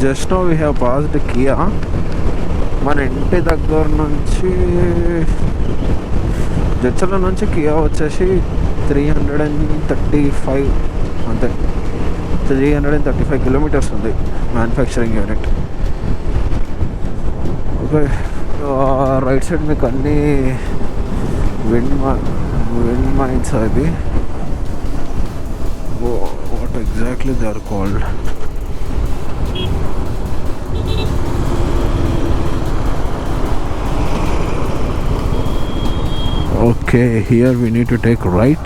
Just now we have passed కియా. మన ఇంటి దగ్గర నుంచి జడ్చర్ల నుంచి కియా వచ్చేసి 335 అంతే, 335 కిలోమీటర్స్ ఉంది manufacturing unit. Okay, right side మీకు అన్నీ విండ్ మైన్స్ అవి. What exactly they are called. Okay, here we need to take right.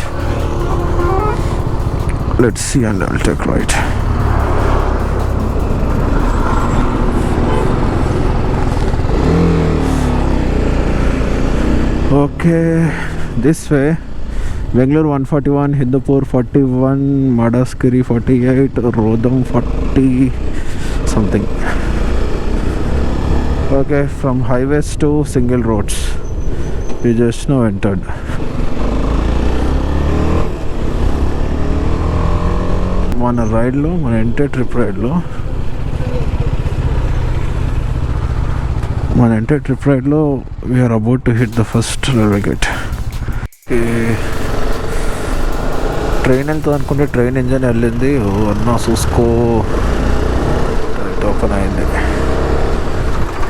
Let's see, and I'll take right. Okay, this way. Bangalore 141, Hindupur 41, Madaskiri 48, Rodam 40 something. Okay, from highways to single roads. We just now entered. మన రైడ్లో, మన enter trip రైడ్లో we're about to hit the first railway gate. Train వెళ్తుంది అనుకుంటే train engine వెళ్ళింది. అన్నా చూసుకో, open అయింది.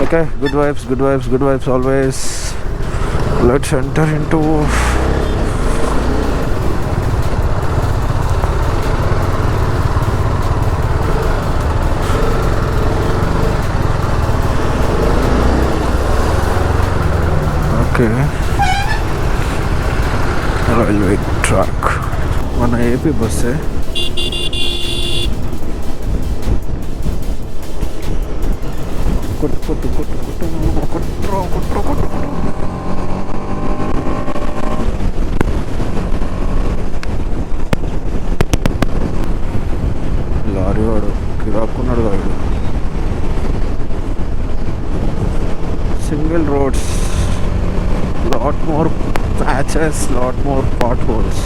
Okay, good vibes always. Let's enter into railway track. మన ఏపీ బస్సే. లారీ వాడు కిరాక్కున్నాడు వాడు. Single roads, lot more patches, lot more potholes.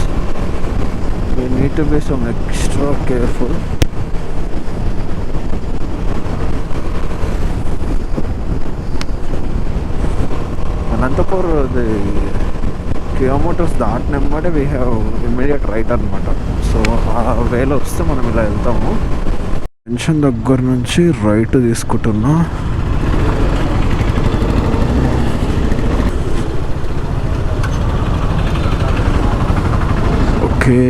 We need to be some extra careful. Anantapur, the kilometers దాటినమ్మటే we have immediate right అనమాట. So ఆ వేలో వస్తే మనం ఇలా వెళ్తాము. జంక్షన్ దగ్గర నుంచి రైట్ తీసుకుంటున్నా. Okay,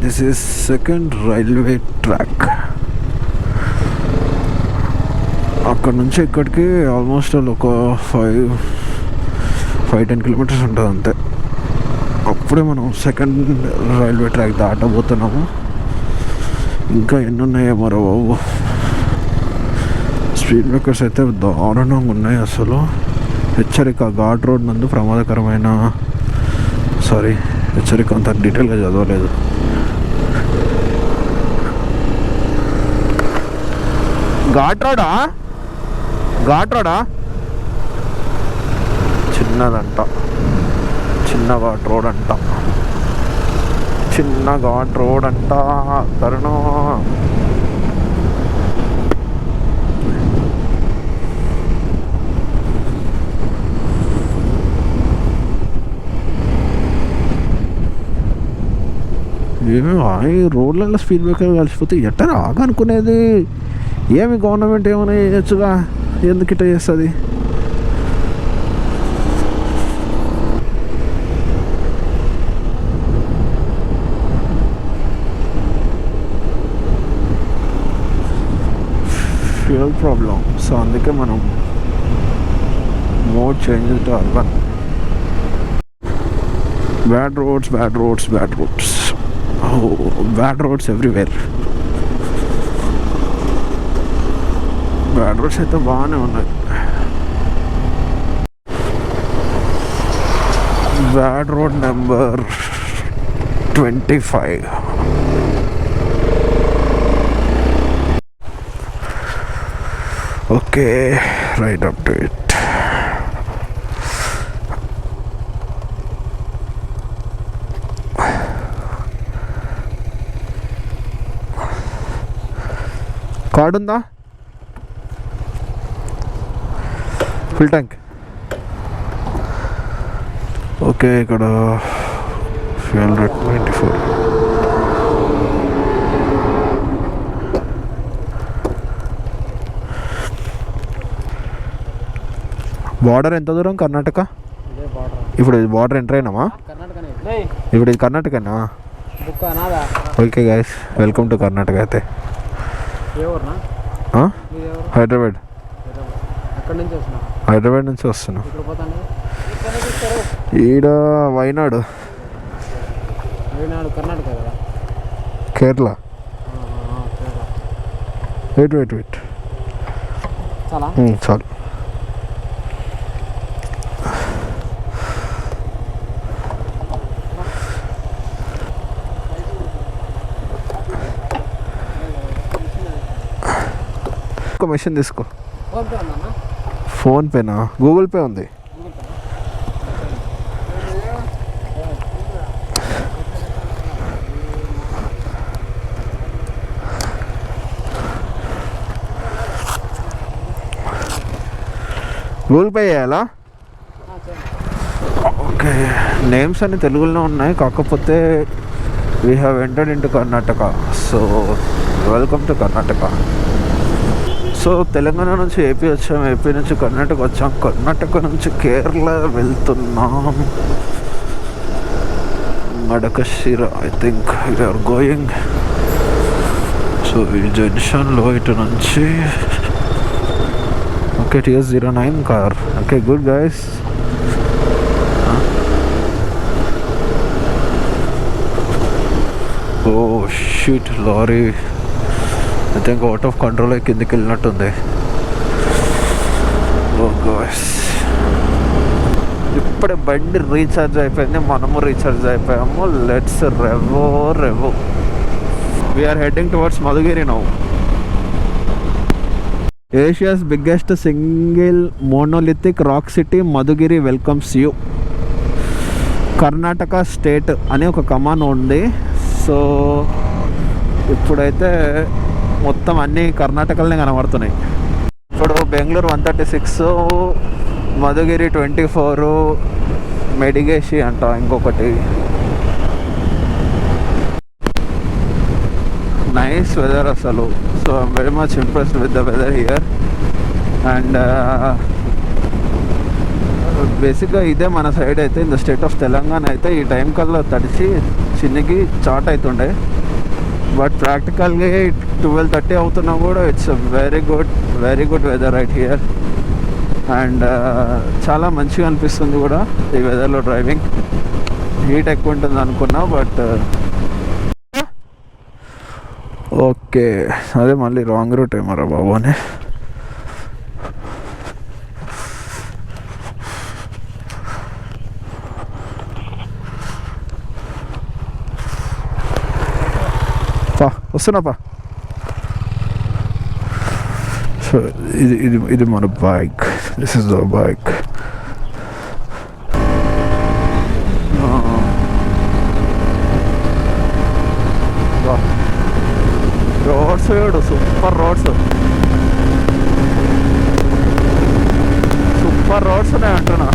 this is second railway track. అక్కడ నుంచి ఇక్కడికి ఆల్మోస్ట్ ఒక 5-10 కిలోమీటర్స్ ఉంటుంది అంతే. అప్పుడే మనం సెకండ్ రైల్వే ట్రాక్ దాటబోతున్నాము. ఇంకా ఎన్ని ఉన్నాయో మరో బాబు. స్పీడ్ బ్రేకర్స్ అయితే దారుణంగా ఉన్నాయి అసలు. హెచ్చరిక, ఘాట్ రోడ్ నందు ప్రమాదకరమైన, హెచ్చరిక అంత డీటెయిల్గా చదవలేదు. ఘాట్ రోడా చిన్నదంట, చిన్న ఘాట్ రోడ్ అంట. తరుణం ఏమేమి రోడ్లలో స్పీడ్ బ్రేకర్ కలిసిపోతే ఎట్ట రాగనుకునేది. ఏమి గవర్నమెంట్ ఏమైనా చేయొచ్చుగా, ఎందుకు ఇట్లా చేస్తుంది? Fuel problem. సో అందుకే మనం mode change to urban. Bad roads everywhere. Bad roads అయితే బాగానే ఉన్నాయి. Bad road number 25. Okay, right up to it. Card ఉందా? Full tank. ఓకే, ఇక్కడ ఫ్యూయల్ రేట్ 94. బార్డర్ ఎంత దూరం కర్ణాటక? ఇప్పుడు ఇది బార్డర్ ఎంటర్ అయినామా? ఇప్పుడు ఇది కర్ణాటకనా? Okay guys, welcome to Karnataka. అయితే హైదరాబాద్. హైదరాబాద్ నుంచి వస్తున్నా. ఈడ వైనాడు, కేరళ. వెయిట్ చాలు. మెషిన్ తీసుకో. ఫోన్ పేనా? గూగుల్ పే ఉంది. గూగుల్ పే చేయాలా? ఓకే, నేమ్స్ అన్ని తెలుగులోనే ఉన్నాయి, కాకపోతే we have entered in to Karnataka. So welcome to Karnataka. So Telangana నుంచి ఏపీ వచ్చాం, ఏపీ నుంచి కర్ణాటక వచ్చాం, కర్ణాటక నుంచి కేరళ వెళ్తున్నాం. Madakasira I think we're going. So ఈ జంక్షన్లో ఇటు నుంచి okay TS09 car. Okay, good guys. Oh shit, lorry I think out of control అయి కిందికి వెళ్ళినట్టుంది. ఓ గాయ్స్, ఇప్పుడే బండి రీఛార్జ్ అయిపోయింది, మనము రీఛార్జ్ అయిపోయాము. లెట్స్ రెవో. We're heading towards Madhugiri now. Asia's biggest single monolithic rock city Madhugiri welcomes you. Karnataka state అని ఒక కమాన్ ఉంది. సో ఇప్పుడైతే మొత్తం అన్నీ కర్ణాటకలోనే కనబడుతున్నాయి. ఇప్పుడు బెంగళూరు 136, మధుగిరి 24, మెడిగేషి అంట ఇంకొకటి. నైస్ వెదర్ అసలు. So I'm very much impressed with the weather here. And బేసిక్గా ఇదే మన సైడ్ అయితే, in the state of Telangana అయితే ఈ టైం కల్లా తడిచి చిన్నకి చాట్ అవుతుండే. బట్ ప్రాక్టికల్గా 12:30 అవుతున్నా కూడా it's very good weather right here. And చాలా మంచిగా అనిపిస్తుంది కూడా ఈ వెదర్లో డ్రైవింగ్. హీట్ ఎక్కువ ఉంటుంది అనుకున్నా, బట్ ఓకే అదే మళ్ళీ రాంగ్ రూట్ ఏమరా బాబు అని. వస్తున్నాపా. సో ఇది మన bike. This is the bike. Roads చూడు, సూపర్ రోడ్స్ ఉన్నాయి అంటున్నా.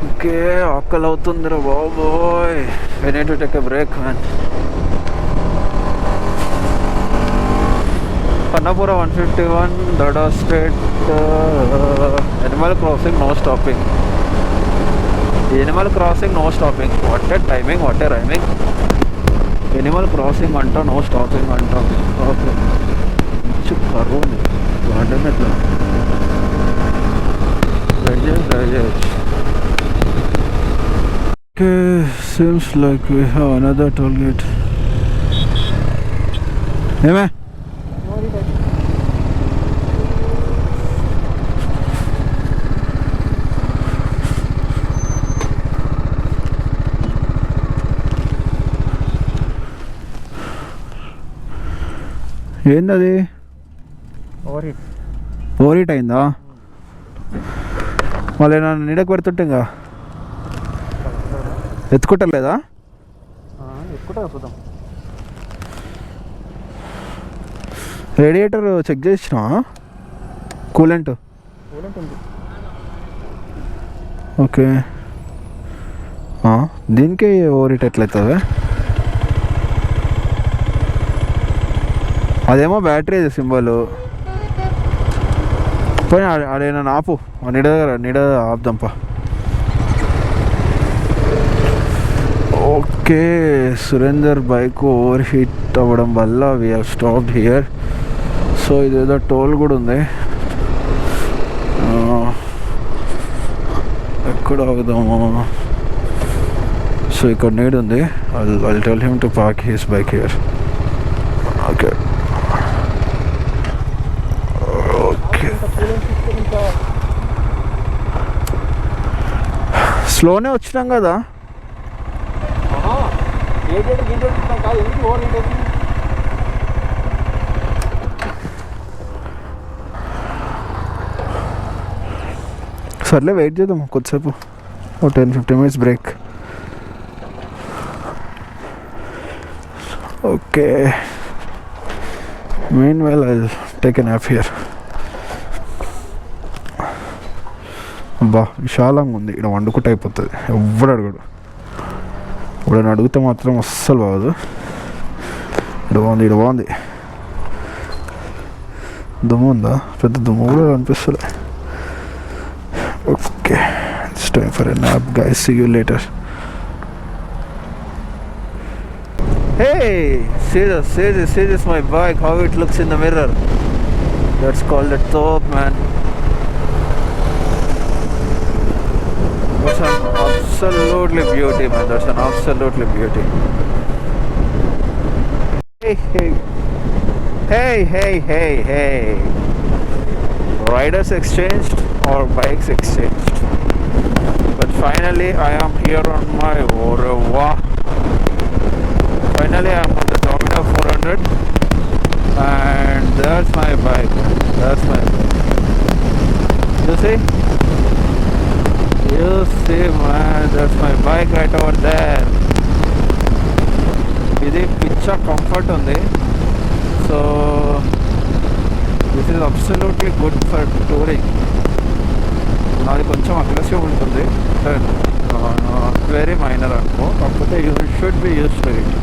ఓకే, ఆకలి అవుతుందిరా బాబోయ్. I need to take a break man. Pannapura 151, దడా street, animal crossing no stopping. Animal crossing no stopping. What a timing, what a rhyming. Animal crossing అంట, no stopping అంట. Okay, మంచి కరువు ఉంది గార్డెన్. ఎట్లా డ్రైవ్ చేయొచ్చు. Okay, seems like we have another toll gate. ఏమే ఏందది? ఓవర్ హీట్ అయిందా? మళ్ళీ నన్ను నీడకు పెడుతుంటే ఇంకా ఎత్తుకుంటలేదా? ఎక్కువ చూద్దాం. రేడియేటర్ చెక్ చేసినా కూలెంట్ ఉంది. ఓకే, దీనికే ఓవర్ హీట్ ఎట్లయితుంది? అదేమో బ్యాటరీ సింబల్. పోయి అదే నన్ను ఆపు, నీడ ఆపుదాంపా. Okay, Surender bike over heat అవ్వడం వల్ల we have stopped here. So ఇదేదో టోల్ కూడా ఉంది, ఎక్కడ ఆగుదాము? సో ఇక్కడ నీడ్ ఉంది. I'll tell him to park his bike here. Okay స్లోనే వచ్చినాం కదా. సర్లే వెయిట్ చేద్దాం కొద్దిసేపు, ఓ 10-15 minutes break. Okay, meanwhile I'll take a nap here. అబ్బా విశాలంగా ఉంది ఇక్కడ, వండుకుంటే అయిపోతుంది, ఎవ్వడు అడగడు. ఇప్పుడు అడిగితే మాత్రం అస్సలు బాగదు. ఇక్కడ బాగుంది. దుమ్ము ఉందా? పెద్ద దుమ్ము కూడా అనిపిస్తుంది. Okay, it's time for a nap guys, see you later. Hey, see this my bike, how it looks in the mirror. That's called a top, man. That's an absolutely beauty, man. That's an absolutely beauty. Hey. Riders exchanged or bikes exchanged. But finally I am here on my Orewa. Finally I am on the Dominar 400 and that's my bike. You see man, that's my bike right over there. ఇది పిచ్చ comfort ఉంది. So this is absolutely good for touring. నాది కొంచెం aggressive ఉంటుంది, very minor అనుకో, కాకపోతే you should be use to it.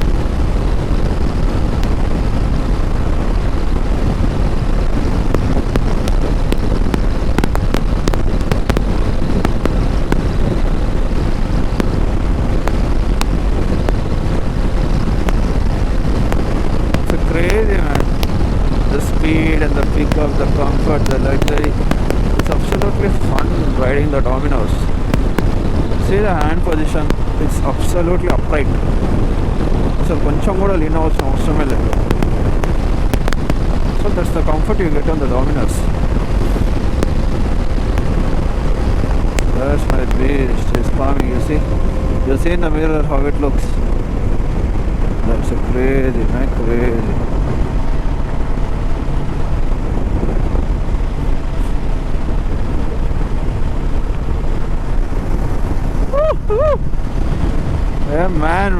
And the pickup, the comfort, the luxury, it's absolutely fun riding the Dominos. See the hand position, it's absolutely upright. So koncham kuda lean avasam avasarame ledhu. So that's the comfort you get on the Dominos. That's my beast, it's calming. You see in the mirror how it looks. That's a crazy. Yeah, man.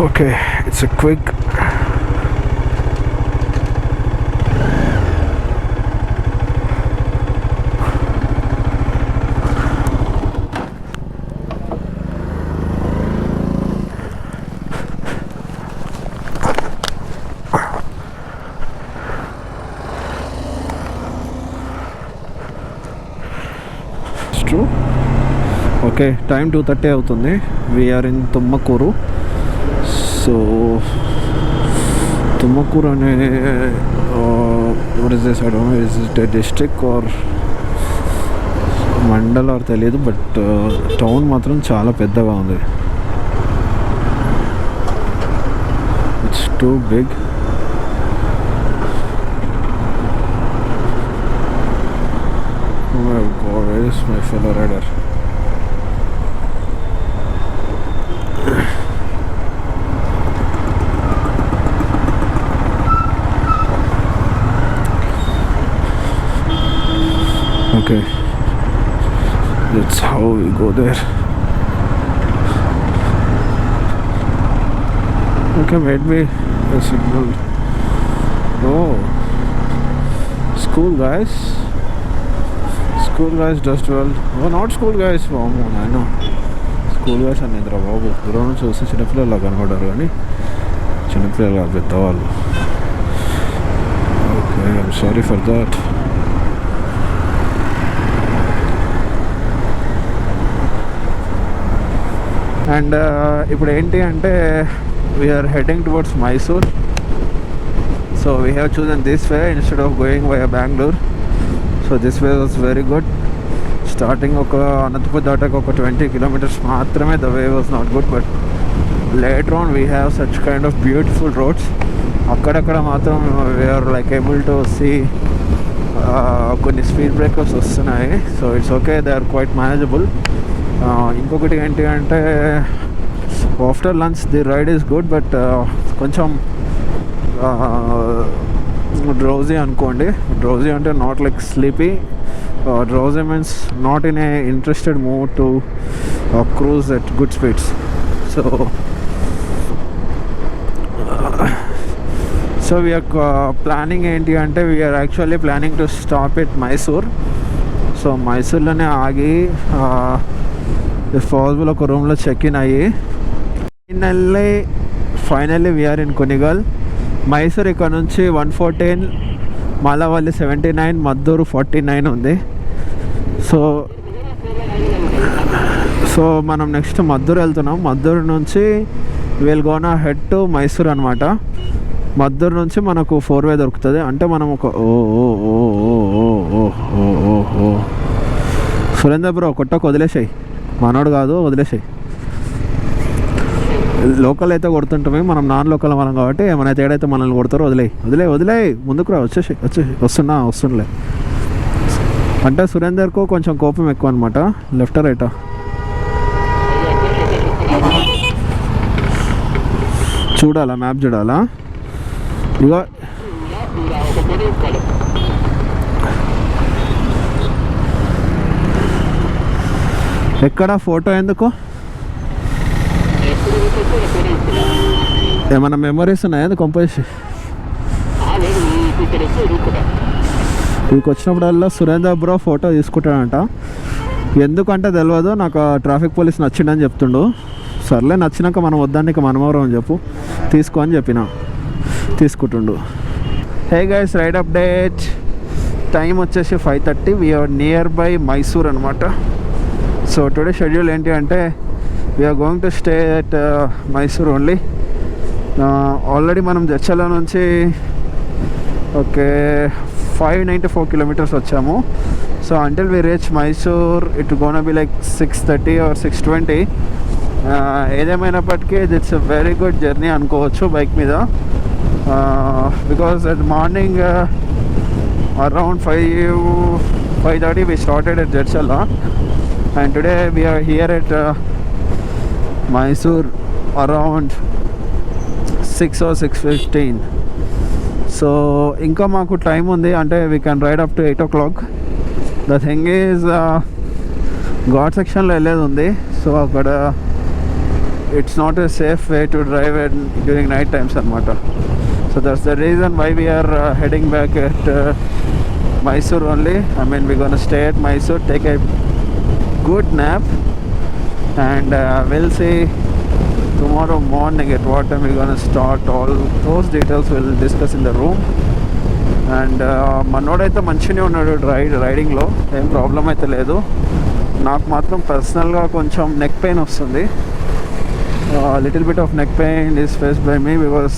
Okay, it's a quick okay time 2:30 అవుతుంది. We're in Tummakuru. So Tummakuru అనే what is this? I don't know, is it a district or mandal or తెలియదు, but town మాత్రం చాలా పెద్దగా ఉంది. It's too big. Oh my God, where is my fellow rider? Okay, that's how we go there. Okay, maybe a signal. Oh, school guys. School guys does well. Oh, not school guys. Oh, I know. School guys are నిద్ర బాబు. దూరం నుంచి చూస్తే చిన్నపిల్లలు కనబడ్డారు, కానీ చిన్నపిల్లలు కాదు, పెద్దవాళ్ళు. Okay, I'm sorry for that. And ఇప్పుడు ఏంటి అంటే we're heading towards Mysore. So we have chosen this way instead of going via Bengaluru. So this way was very good. Starting ఒక అనంతపూర్ దాటాక ఒక 20 kilometers మాత్రమే the way was not good, but later on we have such kind of beautiful roads. అక్కడక్కడ మాత్రం we're like able to see కొన్ని speed breakers వస్తున్నాయి. So it's okay, they are quite manageable. ఇంకొకటి ఏంటి అంటే after lunch the ride is good, but కొంచెం drowsy అనుకోండి. Drowsy అంటే not like sleepy. Drowsy means not in a interested move to cruise at good speeds. So we're planning ఏంటి అంటే we're actually planning to stop at Mysore. So మైసూర్లోనే ఆగి if possible ఒక రూమ్లో check in అయ్యి finally we're in Kunigal. Mysore ఇక్కడ నుంచి 114, మాలవల్లి 79, మద్దూరు 49 ఉంది. సో మనం నెక్స్ట్ మద్దూరు వెళ్తున్నాం. మద్దూరు నుంచి will gonna head to Mysore అనమాట. మద్దూరు నుంచి మనకు 4-way దొరుకుతుంది. అంటే మనం ఒక సురేందర్ బ్రో కొట్టకు, వదిలేసాయి, మనోడు కాదు, వదిలేసాయి. లోకల్ అయితే కొడుతుంటామే, మనం నాన్ లోకల్ మనం కాబట్టి ఏమైనా తేడా అయితే మనల్ని కొడతారు. వదిలేయి ముందుకు రా, వచ్చేసి వస్తుండలే. అంటే సురేందర్కు కొంచెం కోపం ఎక్కువ అనమాట. లెఫ్ట్ రైటా? చూడాలా, మ్యాప్ చూడాలా? ఇగో ఎక్కడ ఫోటో ఎందుకు? ఏమన్నా మెమరీస్ ఉన్నాయా కంపోజ్? ఇక్కడికి వచ్చినప్పుడల్లా సురేందర్ బ్రో ఫోటో తీసుకుంటాడంట. ఎందుకంటే తెలియదు, నాకు ట్రాఫిక్ పోలీస్ నచ్చిండని చెప్తుండు. సర్లే, నచ్చినాక మనం వద్దానికి మనమవరం అని చెప్పు, తీసుకో అని చెప్పిన, తీసుకుంటుండు. Hey guys, ride update. Time వచ్చేసి 5:30. వీఆర్ నియర్ బై మైసూర్ అనమాట. సో టుడే షెడ్యూల్ ఏంటి అంటే we're going to stay at Mysore only. Already మనం జడ్చర్ల నుంచి ఓకే 594 kilometers వచ్చాము. So until we reach Mysore it gonna be like 6:30 or 6:20. ఏదేమైనప్పటికీ it's a very good journey అనుకోవచ్చు bike మీద. Because at morning around 5:30 we started at Jadcherla, and today we are here at Mysore around 6 or 6:15. So ఇంకా మాకు time ఉంది, అంటే we can ride up to 8 o'clock. The thing is ghat సెక్షన్లో వెళ్ళేది ఉంది. So అక్కడ it's not a safe way to drive during night times అనమాట. So that's the reason why we're heading back at Mysore only. I mean, we're gonna stay at Mysore, take a good nap, and we'll see tomorrow morning at what time we're gonna start. All those details we'll discuss in the room. And మనోడైతే మంచిగానే ఉన్నాడు రైడింగ్లో, ఏం problem అయితే లేదు. నాకు మాత్రం పర్సనల్గా కొంచెం neck pain వస్తుంది. Little bit of neck pain is faced by me because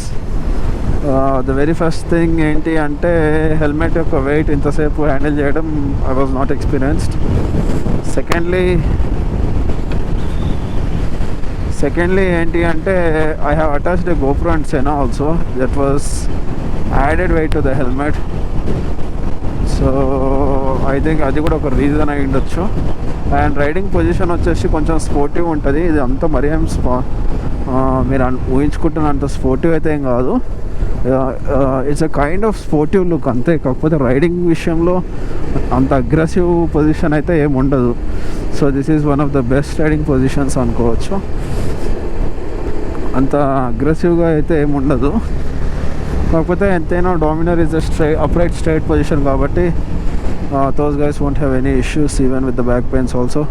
the very first thing ఏంటి అంటే హెల్మెట్ యొక్క వెయిట్ ఇంతసేపు హ్యాండిల్ చేయడం I was not experienced. Secondly ఏంటి అంటే I have attached a GoPro and Sena also that was added weight to the helmet. So I think అది కూడా ఒక రీజన్ అయి ఉండొచ్చు. అండ్ రైడింగ్ పొజిషన్ వచ్చేసి కొంచెం స్పోర్టివ్ ఉంటుంది. ఇది అంతా మరీ ఏం మీరు ఊహించుకుంటున్నంత స్పోర్టివ్ అయితే ఏం కాదు. It's a kind of sportive look అంతే. కాకపోతే రైడింగ్ విషయంలో అంత అగ్రెసివ్ పొజిషన్ అయితే ఏమి ఉండదు. So this is one of the best riding positions అనుకోవచ్చు. అంత అగ్రెసివ్గా అయితే ఏమి ఉండదు. కాకపోతే ఎంతైనా Dominar is upright straight position కాబట్టి those guys won't have any issues even with the back pains also.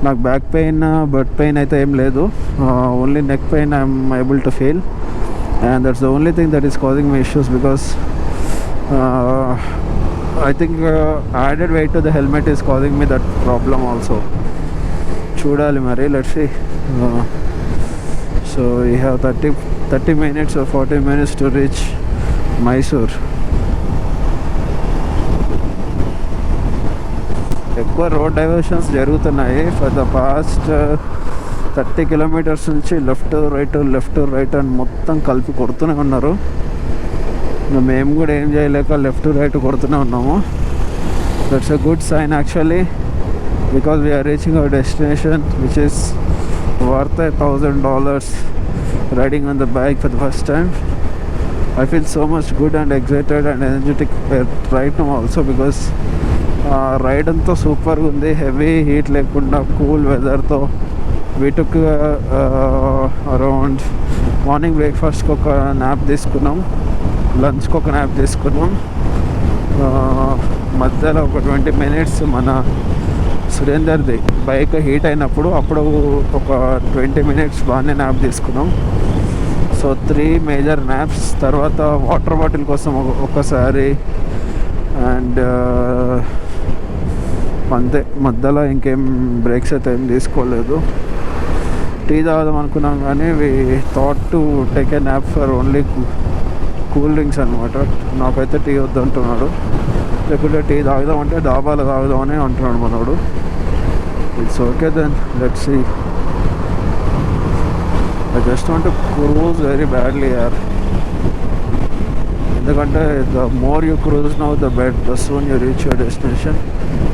నాకు బ్యాక్ పెయిన్ బట్ పెయిన్ అయితే ఏం లేదు. Only neck pain I'm able to feel and that's the only thing that is causing me issues because I think added weight to the helmet is causing me that problem also. చూడాలి మరి, let's see. So we have 30 minutes or 40 minutes to reach Mysore. ఎక్కువ road diversions జరుగుతున్నాయి. For the past 30 kilometres నుంచి left right అని మొత్తం కలిపి కొడుతూనే ఉన్నారు. మేము కూడా ఏం చేయలేక లెఫ్ట్ రైట్ కొడుతూనే ఉన్నాము. That's a good sign actually because we're reaching our destination which is worth $1,000 riding on the bike for the first time. I feel so much good and excited and energetic right now also because రైడ్ అంతా సూపర్గా ఉంది. Heavy heat లేకుండా cool వెదర్తో. వీటికి around morning బ్రేక్ఫాస్ట్కి ఒక nap తీసుకున్నాం, లంచ్కి ఒక న్యాప్ తీసుకున్నాం. మధ్యలో ఒక 20 minutes మన సురేందర్ది బైక్ హీట్ అయినప్పుడు అప్పుడు ఒక 20 minutes బాగానే న్యాప్ తీసుకున్నాం. So 3 major న్యాప్స్. తర్వాత వాటర్ బాటిల్ కోసం ఒకసారి అండ్ అంతే. మధ్యలో ఇంకేం బ్రేక్స్ అయితే ఏం తీసుకోలేదు. టీ తాగుదాం అనుకున్నాం కానీ we thought to take a nap for only cool drinks అనమాట. నాకైతే టీ వద్దు అంటున్నాడు. లేకుంటే టీ తాగుదామంటే డాబాలో తాగుదామని అంటున్నాడు మనోడు. It's okay then let's see. I just want to cruise very badly yaar. ఎందుకంటే the more you cruise now the better, the soon you reach your destination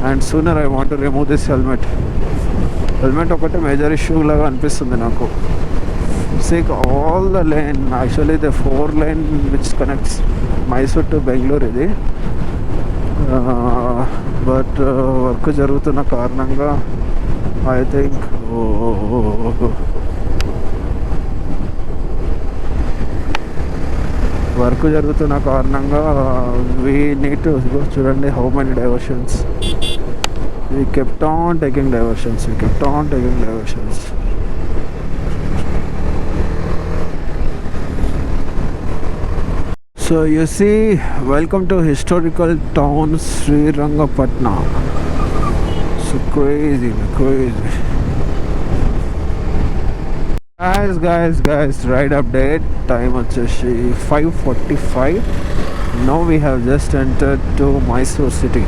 and sooner I want to remove this helmet. Helmet ఒకటే major issue లాగా అనిపిస్తుంది నాకు. See all the lane, actually the 4 lane which connects Mysore to Bangalore ఇది. But work జరుగుతున్న కారణంగా I think work జరుగుతున్న కారణంగా we need to చూడండి how many diversions. We kept on taking diversions. So you see, welcome to historical town Srirangapatna. So crazy. Guys, ride update. Time వచ్చేసి 5:45. Now we have just entered to Mysore city.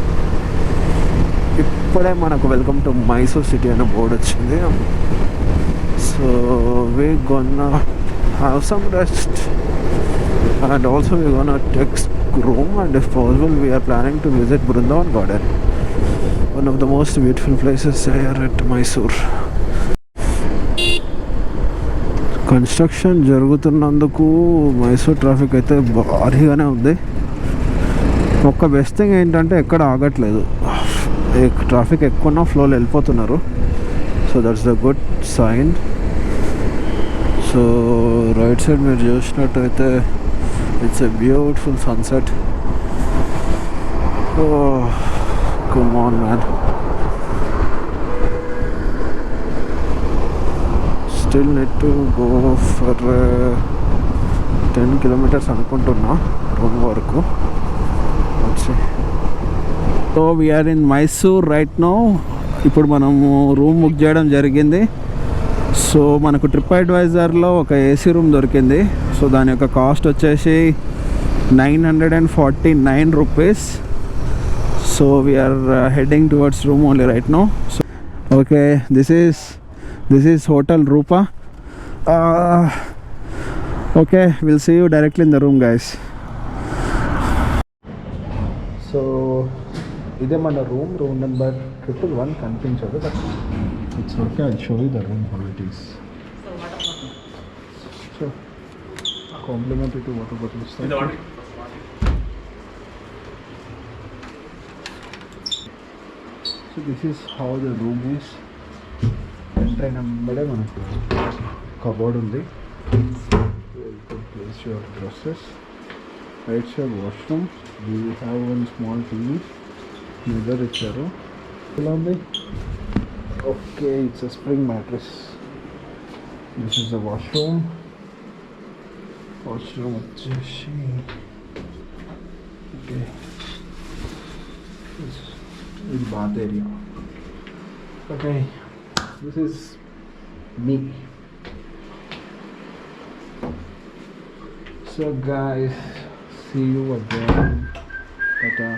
ఇప్పుడే మనకు welcome to Mysore city అనే board వచ్చింది. So we gonna have some rest and also we gonna take room and if possible we are planning to visit Brindavan Garden, one of the most beautiful places here at Mysore. Construction జరుగుతున్నందుకు Mysore traffic అయితే భారీగానే ఉంది. ఒక్క best thing ఏంటంటే ఎక్కడ ఆగట్లేదు. Traffic ఎక్కువ ఫ్లోలో వెళ్ళిపోతున్నారు. So that's the good sign. So right side మీరు చూసినట్టయితే it's a beautiful sunset. Come on man. Still need to go for 10 kilometers అనుకుంటున్నా రూమ్ వరకు. So we are in Mysore right now. ఇప్పుడు మనము రూమ్ బుక్ చేయడం జరిగింది. So మనకు trip అడ్వైజర్లో ఒక ఏసీ రూమ్ దొరికింది. సో దాని యొక్క కాస్ట్ వచ్చేసి 949 rupees. So we're heading towards room only right now. So okay, this is hotel Rupa. Okay, will see you directly in the room guys. So ఇదే మన రూమ్ నెంబర్ 111 కనిపించదు, but it's okay. I show you the room qualities. So complimentary two water bottles. So this is how the room is. Enter అయినప్పుడే మనకు cupboard ఉంది. Place your dresses. Right side washroom. We have one small TV. Mirror ఇచ్చారు. ఎలా ఉంది? Okay, it's a spring mattress. This is the washroom వచ్చేసి okay, ఇది bath area. Okay, this is me. So guys, see you again. Tata.